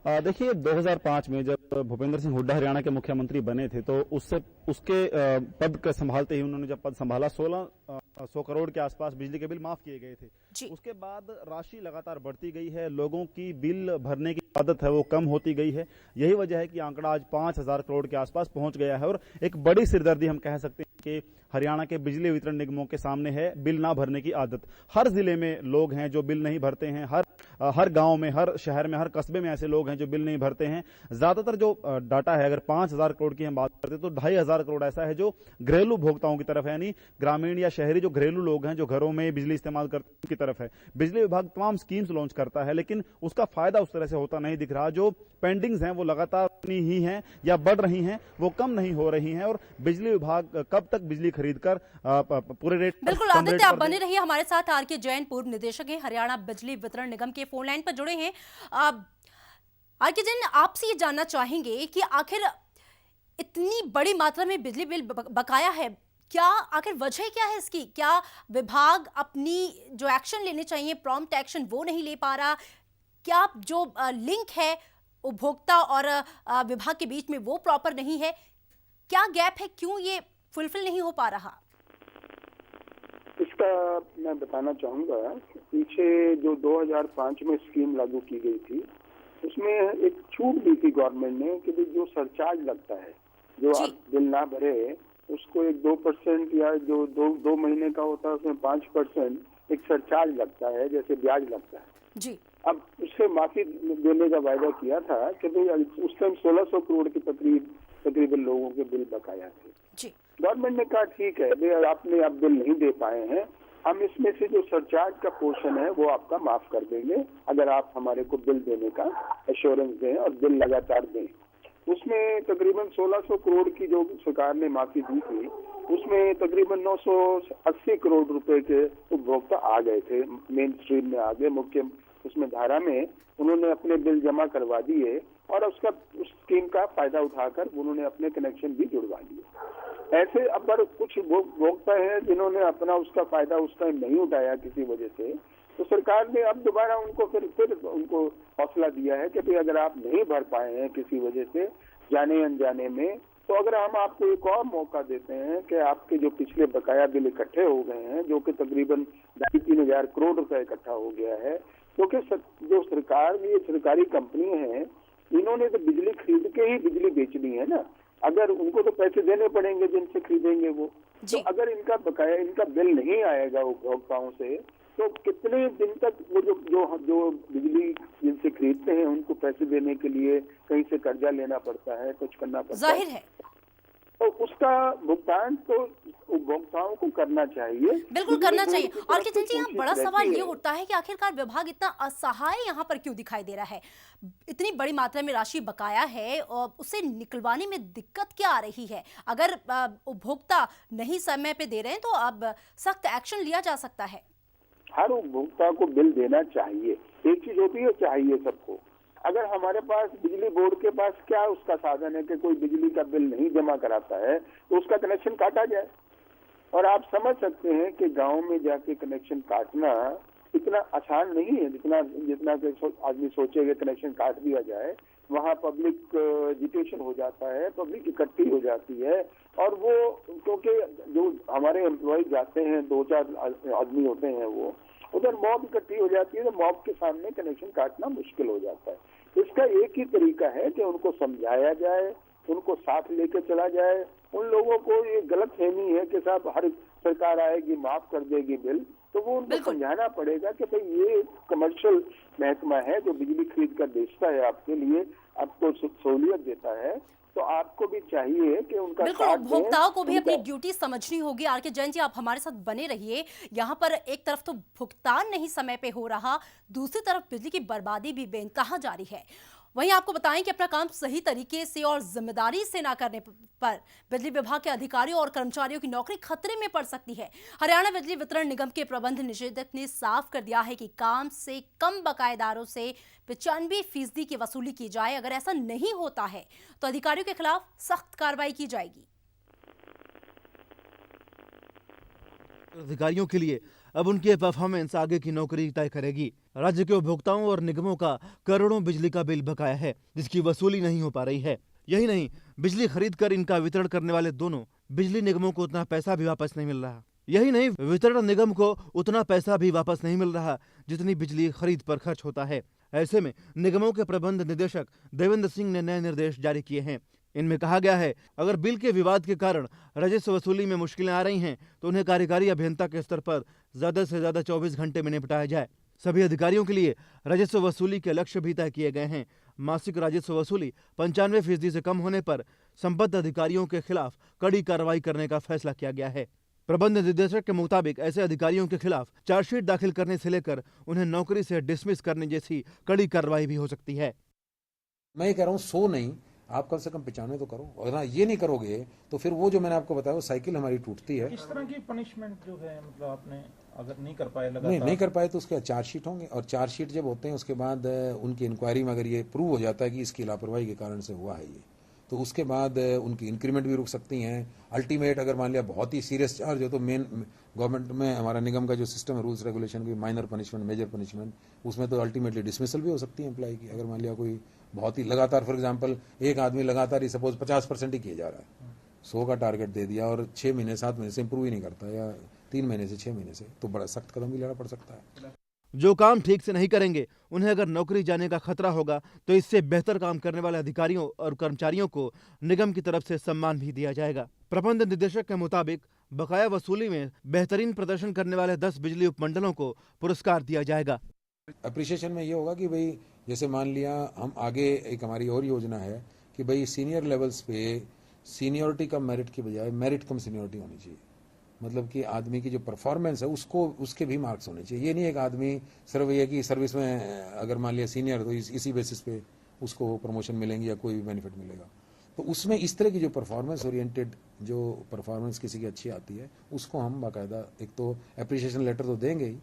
देखिए 2005 में जब भूपेंद्र सिंह हुड्डा हरियाणा के मुख्यमंत्री बने थे तो उसके पद का संभालते ही उन्होंने जब पद संभाला 1600 करोड़ के आसपास बिजली के बिल माफ किए गए थे। उसके बाद राशि लगातार बढ़ती गई है, लोगों की बिल भरने की आदत है वो कम होती गई है। यही वजह है कि आंकड़ा आज 5000 करोड़ के आसपास पहुंच गया है। और एक बड़ी सिरदर्दी हम कह सकते हैं कि हरियाणा के बिजली वितरण निगमों के सामने है बिल ना भरने की आदत। हर जिले में लोग हैं जो बिल नहीं भरते हैं, हर गांव में, हर शहर में, हर कस्बे में ऐसे लोग हैं जो बिल नहीं भरते हैं। ज्यादातर जो डाटा है, अगर 5000 करोड़ की हम बात करते हैं तो 2500 करोड़ ऐसा है जो घरेलू उपभोक्ताओं की तरफ है, यानी ग्रामीण या शहरी जो घरेलू लोग हैं जो घरों में बिजली इस्तेमाल करते हैं उनकी तरफ है। बिजली विभाग तमाम स्कीम्स लॉन्च करता है लेकिन उसका फायदा उस तरह से होता नहीं दिख रहा। जो पेंडिंग्स हैं वो लगातार ही हैं या बढ़ रही हैं, वो कम नहीं हो रही हैं। और बिजली विभाग कब तक बिजली खरीदकर पूरे रेट। बिल्कुल आदित्य, आप बने रहिए हमारे साथ। आर के जैन पूर्व निदेशक हैं, हरियाणा बिजली वितरण निगम के फोन लाइन पर जुड़े हैं। आर के जैन, आपसे ये जानना चाहेंगे कि आखिर इतनी बड़ी मात्रा में बिजली बिल बकाया है, क्या आखिर वजह क्या है इसकी? क्या विभाग अपनी जो एक्शन लेने चाहिए, प्रॉम्प्ट एक्शन, वो नहीं ले पा रहा? क्या जो लिंक है उपभोक्ता और विभाग के बीच में वो प्रॉपर नहीं है? क्या गैप है, क्यों ये फुलफिल नहीं हो पा रहा? इसका मैं बताना चाहूंगा, पीछे जो 2005 में स्कीम लागू की गई थी उसमें एक छूट दी थी गवर्नमेंट ने कि जो सरचार्ज लगता है, जो आप बिल ना भरे उसको एक 2% या जो दो महीने का होता है उसमें 5% एक सरचार्ज लगता है, जैसे ब्याज लगता है जी। अब उससे माफी देने का वायदा किया था कि भाई उस टाइम 1600 करोड़ के तकरीबन लोगों के बिल बकाया थे। गवर्नमेंट ने कहा ठीक है भाई, आपने अब बिल नहीं दे पाए हैं, हम इसमें से जो सरचार्ज का पोर्शन है वो आपका माफ कर देंगे अगर आप हमारे को बिल देने का एश्योरेंस दें और बिल लगातार दें। उसमें तकरीबन 1600 करोड़ की जो सरकार ने माफी दी थी उसमें तकरीबन 980 करोड़ रुपए के उपभोक्ता आ गए थे, मेन स्ट्रीम में आ गए। मुख्य उसमें धारा में उन्होंने अपने बिल जमा करवा दिए और उस स्कीम का फायदा उठाकर उन्होंने अपने कनेक्शन भी जुड़वा लिए। ऐसे अगर कुछ उपभोक्ता हैं जिन्होंने अपना उसका फायदा उस टाइम नहीं उठाया किसी वजह से, तो सरकार ने अब दोबारा उनको फिर उनको हौसला दिया है कि भाई अगर आप नहीं भर पाए हैं किसी वजह से जाने अनजाने में, तो अगर हम आपको एक और मौका देते हैं कि आपके जो पिछले बकाया बिल इकट्ठे हो गए हैं, जो कि तकरीबन 2,500 करोड़ रुपए इकट्ठा हो गया है, क्योंकि जो सरकार ये सरकारी कंपनी है इन्होंने तो बिजली खरीद के ही बिजली बेचनी है ना, अगर उनको तो पैसे देने पड़ेंगे जिनसे खरीदेंगे वो। तो अगर इनका बकाया, इनका बिल नहीं आएगा उपभोक्ताओं से, तो कितने दिन तक वो जो बिजली जिनसे खरीदते हैं उनको पैसे देने के लिए कहीं से कर्जा लेना पड़ता है, कुछ करना पड़ता जाहिर है। तो उसका भुगतान तो उपभोक्ताओं को करना चाहिए, बिल्कुल करना चाहिए। और किशन जी, यहाँ बड़ा सवाल ये उठता है कि आखिरकार विभाग इतना असहाय यहाँ पर क्यों दिखाई दे रहा है? इतनी बड़ी मात्रा में राशि बकाया है और उसे निकलवाने में दिक्कत क्या आ रही है? अगर उपभोक्ता नहीं समय पे दे रहे हैं तो अब सख्त एक्शन लिया जा सकता है। हर उपभोक्ता को बिल देना चाहिए, एक चीज होती है चाहिए सबको। अगर हमारे पास बिजली बोर्ड के पास क्या उसका साधन है कि कोई बिजली का बिल नहीं जमा कराता है तो उसका कनेक्शन काटा जाए। और आप समझ सकते हैं कि गांव में जाके कनेक्शन काटना इतना आसान नहीं है जितना कि आदमी सोचेगा कनेक्शन काट दिया जाए। वहाँ पब्लिक एजिटेशन हो जाता है, पब्लिक इकट्ठी हो जाती है और वो क्योंकि जो हमारे एम्प्लॉय जाते हैं 2-4 आदमी होते हैं वो उधर मॉब इकट्ठी हो जाती है, तो मॉब के सामने कनेक्शन काटना मुश्किल हो जाता है। इसका एक ही तरीका है कि उनको समझाया जाए, उनको साथ लेके चला जाए। उन लोगों को ये गलत फहमी है कि साहब हर सरकार आएगी माफ कर देगी बिल, तो वो उनको समझाना पड़ेगा कि भाई ये कमर्शियल महकमा है जो बिजली खरीद कर बेचता है आपके लिए, आपको सहूलियत देता है, तो आपको भी चाहिए कि उनका बिल्कुल उपभोक्ताओं को भी अपनी ड्यूटी समझनी होगी। आर के जैन जी, आप हमारे साथ बने रहिए। यहाँ पर एक तरफ तो भुगतान नहीं समय पे हो रहा, दूसरी तरफ बिजली की बर्बादी भी बेइंतहा जारी है। वहीं आपको बताएं कि अपना काम सही तरीके से और जिम्मेदारी से ना करने पर बिजली विभाग के अधिकारियों और कर्मचारियों की नौकरी खतरे में पड़ सकती है। हरियाणा बिजली वितरण निगम के प्रबंध निदेशक ने साफ कर दिया है कि काम से कम बकायेदारों से 95% की वसूली की जाए। अगर ऐसा नहीं होता है तो अधिकारियों के खिलाफ सख्त कार्रवाई की जाएगी। अधिकारियों के लिए अब उनकी परफॉर्मेंस आगे की नौकरी तय करेगी। राज्य के उपभोक्ताओं और निगमों का करोड़ों बिजली का बिल बकाया है, जिसकी वसूली नहीं हो पा रही है। यही नहीं, बिजली खरीद कर इनका वितरण करने वाले दोनों बिजली निगमों को उतना पैसा भी वापस नहीं मिल रहा। वितरण निगम को उतना पैसा भी वापस नहीं मिल रहा जितनी बिजली खरीद पर खर्च होता है। ऐसे में निगमों के प्रबंध निदेशक देवेंद्र सिंह ने नए निर्देश जारी किए हैं। इनमें कहा गया है, अगर बिल के विवाद के कारण राजस्व वसूली में मुश्किलें आ रही हैं तो उन्हें कार्यकारी अभियंता के स्तर पर ज्यादा से ज्यादा 24 घंटे में निपटाया जाए। सभी अधिकारियों के लिए राजस्व वसूली के लक्ष्य भी तय किए गए हैं। मासिक राजस्व वसूली 95% से कम होने पर संबद्ध अधिकारियों के खिलाफ कड़ी कार्रवाई करने का फैसला किया गया है। प्रबंध निदेशक के मुताबिक ऐसे अधिकारियों के खिलाफ चार्जशीट दाखिल करने से लेकर उन्हें नौकरी से डिसमिस करने जैसी कड़ी कार्रवाई भी हो सकती है। मैं ये कह रहा हूँ 100 नहीं, आप कम से कम 95 तो करो। अगर ये नहीं करोगे तो फिर वो जो मैंने आपको बताया वो साइकिल हमारी टूटती है। इस तरह की पनिशमेंट जो है, मतलब आपने अगर नहीं कर पाए नहीं कर पाए तो उसके चार्जशीट होंगे, और चार्जशीट जब होते हैं उसके बाद उनकी इंक्वायरी में अगर ये प्रूव हो जाता है कि इसकी लापरवाही के कारण से हुआ है ये, तो उसके बाद उनकी इंक्रीमेंट भी रुक सकती हैं। अल्टीमेट अगर मान लिया बहुत ही सीरियस चार्ज हो तो मेन गवर्नमेंट में हमारा निगम का जो सिस्टम है रूल्स रेगुलेशन की, माइनर पनिशमेंट, मेजर पनिशमेंट, उसमें तो अल्टीमेटली डिसमिसल भी हो सकती है एम्प्लॉय की। अगर मान लिया कोई बहुत ही लगातार, फॉर एग्जाम्पल एक आदमी लगातार ही सपोज 50% ही किया जा रहा है, 100 का टारगेट दे दिया और 6 महीने 7 महीने से इंप्रूव ही नहीं करता, या 3 महीने से 6 महीने से, तो बड़ा सख्त कदम भी लेना पड़ सकता है। जो काम ठीक से नहीं करेंगे उन्हें अगर नौकरी जाने का खतरा होगा तो इससे बेहतर काम करने वाले अधिकारियों और कर्मचारियों को निगम की तरफ से सम्मान भी दिया जाएगा। प्रबंध निदेशक के मुताबिक बकाया वसूली में बेहतरीन प्रदर्शन करने वाले 10 बिजली उपमंडलों को पुरस्कार दिया जाएगा। अप्रिसिएशन में ये होगा कि भाई जैसे मान लिया हम आगे एक हमारी और योजना है कि भाई सीनियर लेवल्स पे सीनियोरिटी कम मेरिट की बजाय मेरिट कम सीनियोरिटी होनी चाहिए। मतलब कि आदमी की जो परफॉर्मेंस है उसको उसके भी मार्क्स होने चाहिए। ये नहीं एक आदमी सिर्फ ये कि सर्विस में अगर मान लिया सीनियर तो इसी बेसिस पे उसको प्रमोशन मिलेंगे या कोई भी बेनिफिट मिलेगा। तो उसमें इस तरह की जो परफॉर्मेंस ओरिएंटेड जो परफॉर्मेंस किसी की अच्छी आती है उसको हम बाकायदा एक तो एप्रिसिएशन लेटर तो देंगे ही,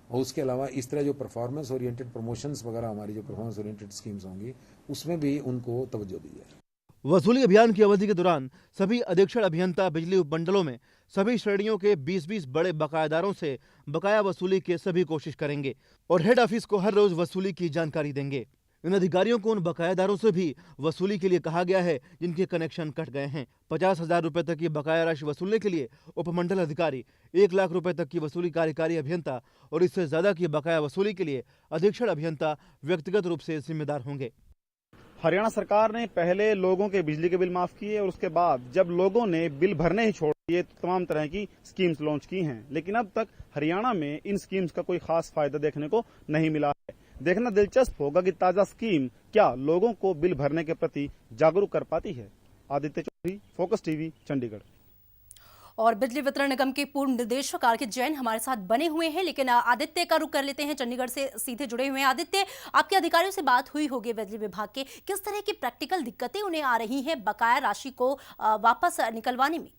और उसके अलावा इस तरह जो परफॉर्मेंस ओरिएंटेड प्रमोशंस वगैरह हमारी जो परफॉर्मेंस ओरिएंटेड स्कीम्स होंगी उसमें भी उनको तवज्जो दी जाए। वसूली अभियान की अवधि के दौरान सभी अधीक्षण अभियंता बिजली उपमंडलों में सभी श्रेणियों के 20-20 बड़े बकायादारों से बकाया वसूली की सभी कोशिश करेंगे और हेड ऑफिस को हर रोज वसूली की जानकारी देंगे। इन अधिकारियों को उन बकायादारों से भी वसूली के लिए कहा गया है जिनके कनेक्शन कट गए हैं। 50,000 रुपए तक की बकाया राशि वसूलने के लिए उपमंडल अधिकारी, 1 लाख रुपए तक की वसूली कार्यकारी अभियंता और इससे ज्यादा की बकाया वसूली के लिए अधीक्षण अभियंता व्यक्तिगत रूप से जिम्मेदार होंगे। हरियाणा सरकार ने पहले लोगों के बिजली के बिल माफ किए और उसके बाद जब लोगों ने बिल भरने ही छोड़ दिए तो तमाम तरह की स्कीम्स लॉन्च की हैं, लेकिन अब तक हरियाणा में इन स्कीम्स का कोई खास फायदा देखने को नहीं मिला है। देखना दिलचस्प होगा कि ताजा स्कीम क्या लोगों को बिल भरने के प्रति जागरूक कर पाती है। Aditya Chaudhary, focus TV, Chandigarh. और बिजली वितरण निगम के पूर्व निदेशक आर के जैन हमारे साथ बने हुए हैं, लेकिन आदित्य का रुख कर लेते हैं, चंडीगढ़ से सीधे जुड़े हुए हैं। आदित्य, आपके अधिकारियों से बात हुई होगी बिजली विभाग के, किस तरह की प्रैक्टिकल दिक्कतें उन्हें आ रही हैं बकाया राशि को वापस निकलवाने में?